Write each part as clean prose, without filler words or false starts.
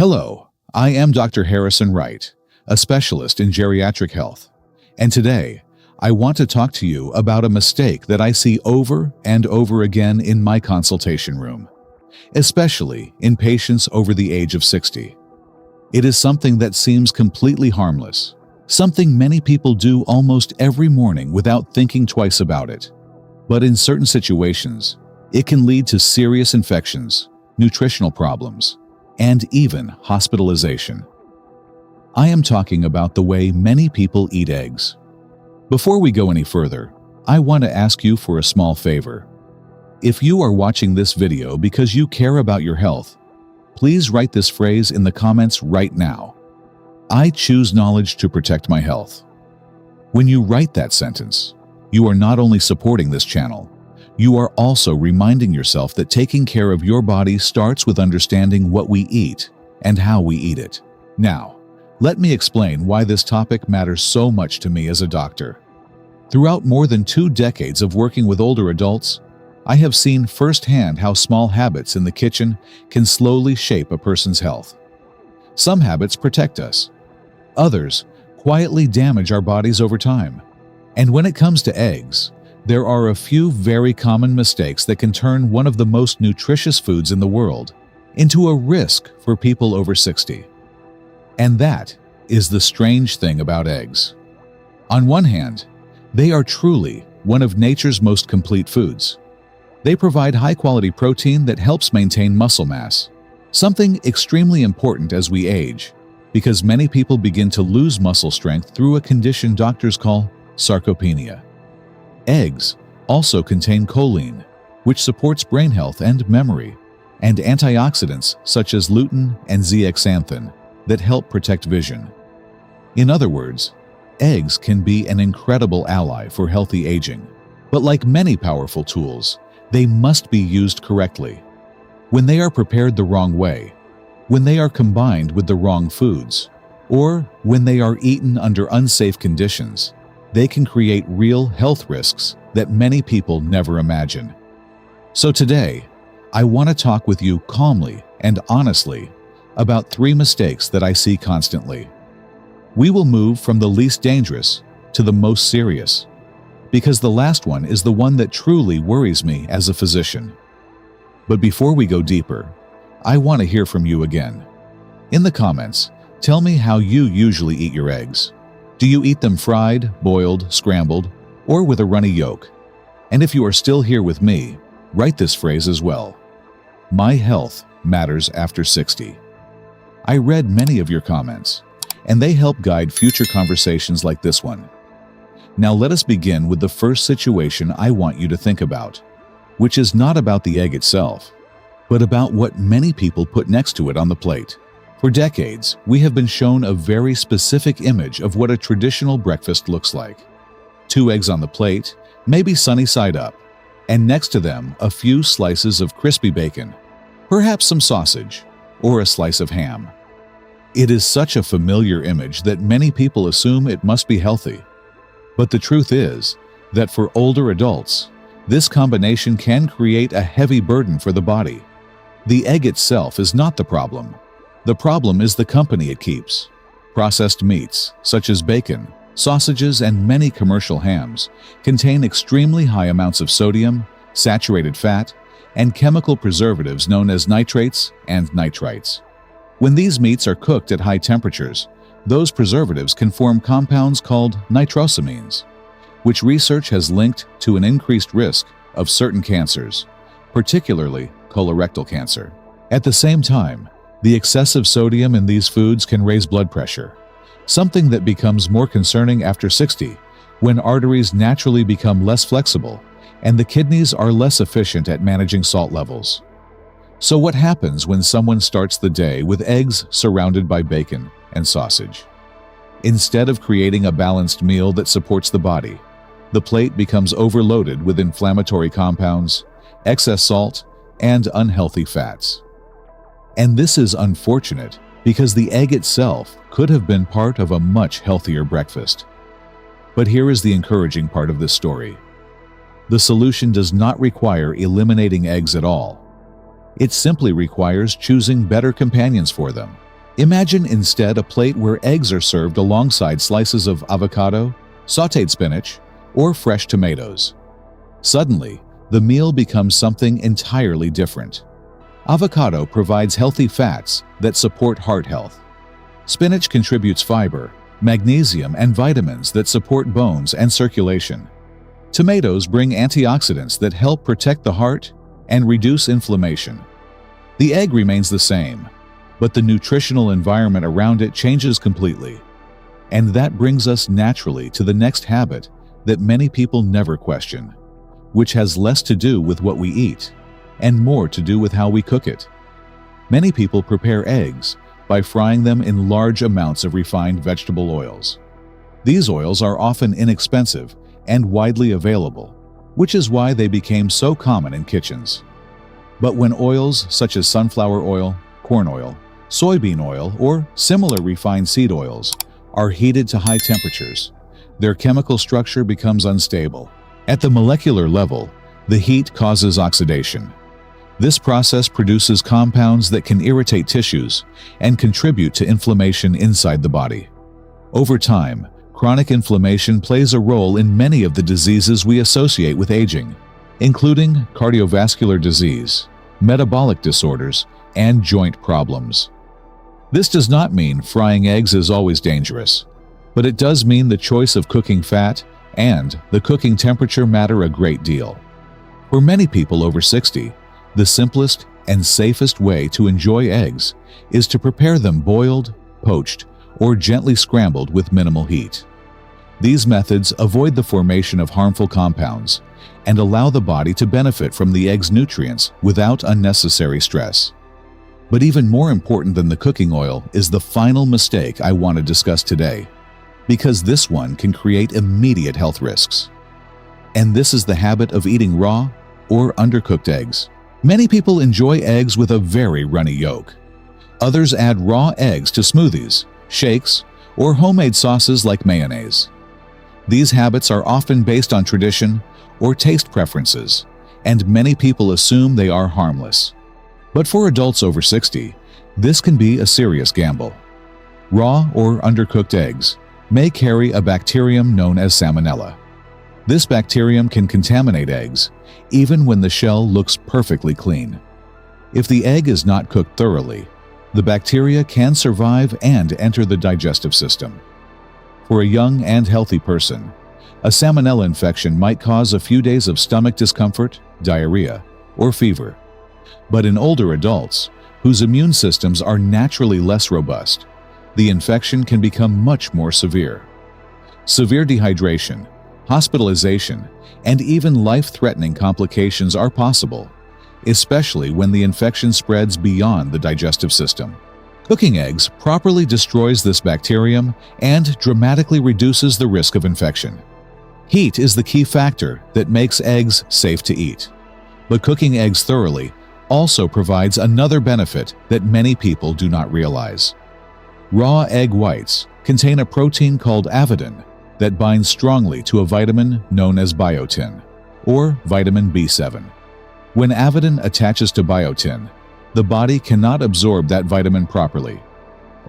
Hello, I am Dr. Harrison Wright, a specialist in geriatric health, and today I want to talk to you about a mistake that I see over and over again in my consultation room, especially in patients over the age of 60. It is something that seems completely harmless, something many people do almost every morning without thinking twice about it. But in certain situations, it can lead to serious infections, nutritional problems, and even hospitalization. I am talking about the way many people eat eggs. Before we go any further, I want to ask you for a small favor. If you are watching this video because you care about your health, please write this phrase in the comments right now. I choose knowledge to protect my health. When you write that sentence, you are not only supporting this channel, you are also reminding yourself that taking care of your body starts with understanding what we eat and how we eat it. Now, let me explain why this topic matters so much to me as a doctor. Throughout more than 2 decades of working with older adults, I have seen firsthand how small habits in the kitchen can slowly shape a person's health. Some habits protect us. Others quietly damage our bodies over time. And when it comes to eggs, there are a few very common mistakes that can turn one of the most nutritious foods in the world into a risk for people over 60. And that is the strange thing about eggs. On one hand, they are truly one of nature's most complete foods. They provide high-quality protein that helps maintain muscle mass, something extremely important as we age, because many people begin to lose muscle strength through a condition doctors call sarcopenia. Eggs also contain choline, which supports brain health and memory, and antioxidants such as lutein and zeaxanthin that help protect vision. In other words, eggs can be an incredible ally for healthy aging. But like many powerful tools, they must be used correctly. When they are prepared the wrong way, when they are combined with the wrong foods, or when they are eaten under unsafe conditions, they can create real health risks that many people never imagine. So today, I want to talk with you calmly and honestly about 3 mistakes that I see constantly. We will move from the least dangerous to the most serious, because the last one is the one that truly worries me as a physician. But before we go deeper, I want to hear from you again. In the comments, tell me how you usually eat your eggs. Do you eat them fried, boiled, scrambled, or with a runny yolk? And if you are still here with me, write this phrase as well. My health matters after 60. I read many of your comments, and they help guide future conversations like this one. Now let us begin with the first situation I want you to think about, which is not about the egg itself, but about what many people put next to it on the plate. For decades, we have been shown a very specific image of what a traditional breakfast looks like. 2 eggs on the plate, maybe sunny side up, and next to them a few slices of crispy bacon, perhaps some sausage, or a slice of ham. It is such a familiar image that many people assume it must be healthy. But the truth is that for older adults, this combination can create a heavy burden for the body. The egg itself is not the problem. The problem is the company it keeps. Processed meats, such as bacon, sausages, and many commercial hams, contain extremely high amounts of sodium, saturated fat, and chemical preservatives known as nitrates and nitrites. When these meats are cooked at high temperatures, those preservatives can form compounds called nitrosamines, which research has linked to an increased risk of certain cancers, particularly colorectal cancer. At the same time, the excessive sodium in these foods can raise blood pressure, something that becomes more concerning after 60, when arteries naturally become less flexible and the kidneys are less efficient at managing salt levels. So what happens when someone starts the day with eggs surrounded by bacon and sausage? Instead of creating a balanced meal that supports the body, the plate becomes overloaded with inflammatory compounds, excess salt, and unhealthy fats. And this is unfortunate because the egg itself could have been part of a much healthier breakfast. But here is the encouraging part of this story. The solution does not require eliminating eggs at all. It simply requires choosing better companions for them, Imagine instead a plate where eggs are served alongside slices of avocado, sautéed spinach, or fresh tomatoes. Suddenly, the meal becomes something entirely different. Avocado provides healthy fats that support heart health. Spinach contributes fiber, magnesium, and vitamins that support bones and circulation. Tomatoes bring antioxidants that help protect the heart and reduce inflammation. The egg remains the same, but the nutritional environment around it changes completely. And that brings us naturally to the next habit that many people never question, which has less to do with what we eat and more to do with how we cook it. Many people prepare eggs by frying them in large amounts of refined vegetable oils. These oils are often inexpensive and widely available, which is why they became so common in kitchens. But when oils such as sunflower oil, corn oil, soybean oil, or similar refined seed oils are heated to high temperatures, their chemical structure becomes unstable. At the molecular level, the heat causes oxidation. This process produces compounds that can irritate tissues and contribute to inflammation inside the body. Over time, chronic inflammation plays a role in many of the diseases we associate with aging, including cardiovascular disease, metabolic disorders, and joint problems. This does not mean frying eggs is always dangerous, but it does mean the choice of cooking fat and the cooking temperature matter a great deal. For many people over 60, the simplest and safest way to enjoy eggs is to prepare them boiled, poached, or gently scrambled with minimal heat. These methods avoid the formation of harmful compounds and allow the body to benefit from the egg's nutrients without unnecessary stress. But even more important than the cooking oil is the final mistake I want to discuss today, because this one can create immediate health risks. And this is the habit of eating raw or undercooked eggs. Many people enjoy eggs with a very runny yolk. Others add raw eggs to smoothies, shakes, or homemade sauces like mayonnaise. These habits are often based on tradition or taste preferences, and many people assume they are harmless. But for adults over 60, this can be a serious gamble. Raw or undercooked eggs may carry a bacterium known as salmonella. This bacterium can contaminate eggs, even when the shell looks perfectly clean. If the egg is not cooked thoroughly, the bacteria can survive and enter the digestive system. For a young and healthy person, a salmonella infection might cause a few days of stomach discomfort, diarrhea, or fever. But in older adults, whose immune systems are naturally less robust, the infection can become much more severe. Severe dehydration, hospitalization, and even life-threatening complications are possible, especially when the infection spreads beyond the digestive system. Cooking eggs properly destroys this bacterium and dramatically reduces the risk of infection. Heat is the key factor that makes eggs safe to eat. But cooking eggs thoroughly also provides another benefit that many people do not realize. Raw egg whites contain a protein called avidin that binds strongly to a vitamin known as biotin, or vitamin B7. When avidin attaches to biotin, the body cannot absorb that vitamin properly.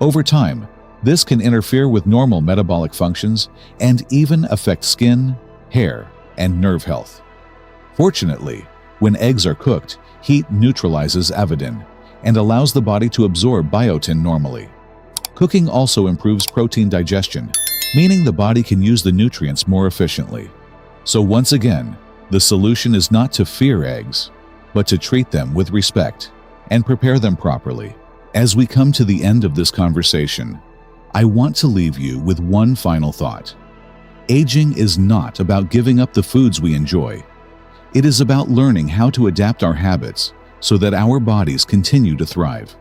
Over time, this can interfere with normal metabolic functions and even affect skin, hair, and nerve health. Fortunately, when eggs are cooked, heat neutralizes avidin and allows the body to absorb biotin normally. Cooking also improves protein digestion, meaning the body can use the nutrients more efficiently. So once again, the solution is not to fear eggs, but to treat them with respect and prepare them properly. As we come to the end of this conversation, I want to leave you with one final thought. Aging is not about giving up the foods we enjoy. It is about learning how to adapt our habits so that our bodies continue to thrive.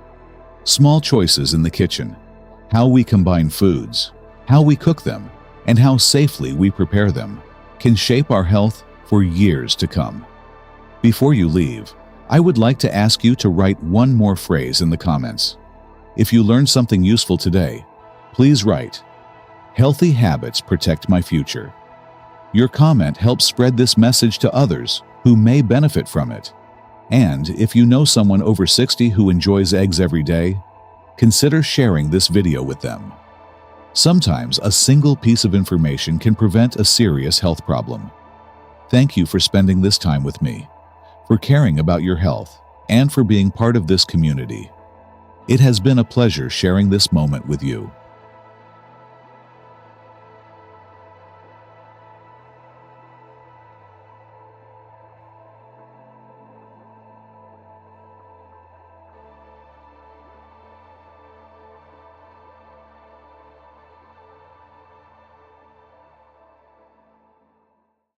Small choices in the kitchen, how we combine foods, how we cook them, and how safely we prepare them can shape our health for years to come. Before you leave, I would like to ask you to write one more phrase in the comments. If you learned something useful today, please write, "Healthy habits protect my future." Your comment helps spread this message to others who may benefit from it. And if you know someone over 60 who enjoys eggs every day, consider sharing this video with them. Sometimes a single piece of information can prevent a serious health problem. Thank you for spending this time with me, for caring about your health, and for being part of this community. It has been a pleasure sharing this moment with you.